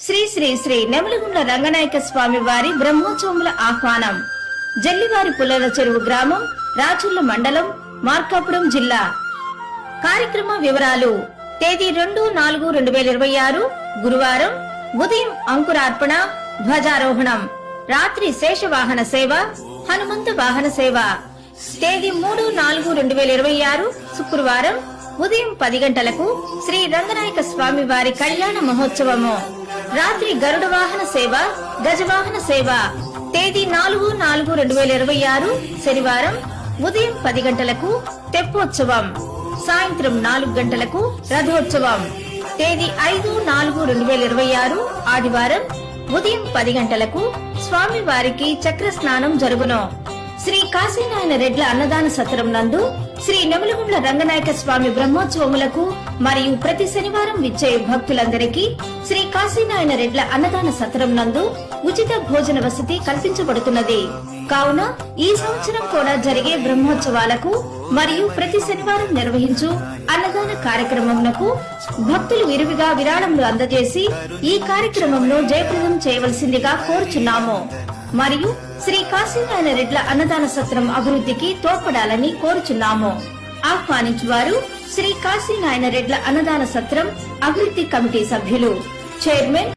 శ్రీ శ్రీ శ్రీ నెమలిగుండ్ల రంగనాయక స్వామి వారి బ్రహ్మోత్సవముల ఆహ్వానం. జల్లివారి పుల్లల చెరువు గ్రామం, రాచుర్ల మండలం, మార్కాపురం జిల్లా. కార్యక్రమ వివరాలు. తేదీ 2-4-2026 గురువారం ఉదయం అంకురార్పణ, ధ్వజారోహణం, రాత్రి శేషవాహన సేవ, హనుమంత వాహన సేవ. తేదీ 3-4-2026 శుక్రవారం ఉదయం 10 గంటలకు శ్రీ రంగనాయక స్వామి వారి కళ్యాణ మహోత్సవము, రాత్రి గరుడ వాహన సేవ, గజవాహన సేవ. తేదీ 4-4-2026 శనివారం ఉదయం 10 గంటలకు తెప్పోత్సవం, సాయంత్రం 4 గంటలకు రథోత్సవం. తేదీ 5-4-2026 ఆదివారం ఉదయం 10 గంటలకు స్వామి వారికి చక్ర స్నానం జరుగును. శ్రీ కాశీనాయన రెడ్ల అన్నదాన సత్రం నందు శ్రీ నెమలిగుండ్ల రంగనాయక స్వామి బ్రహ్మోత్సవములకు మరియు ప్రతి శనివారం విచ్చే భక్తులందరికీ శ్రీ కాశీనాయన రెడ్ల అన్నదాన సత్రం నందు ఉచిత భోజన వసతి కల్పించబడుతున్నది. కావున ఈ సంవత్సరం కూడా జరిగే బ్రహ్మోత్సవాలకు మరియు ప్రతి శనివారం నిర్వహించు అన్నదాన కార్యక్రమమునకు భక్తులు విరివిగా విరాళములు అందజేసి ఈ కార్యక్రమంలో జయప్రదం చేయవలసిందిగా కోరుచున్నాము. మరియు శ్రీ కాశీనాయన రెడ్ల అన్నదాన సత్రం అభివృద్ధికి తోడ్పడాలని కోరుచున్నాము. ఆహ్వానించువారు శ్రీ కాశీనాయన రెడ్ల అన్నదాన సత్రం అభివృద్ధి కమిటీ సభ్యులు, చైర్మన్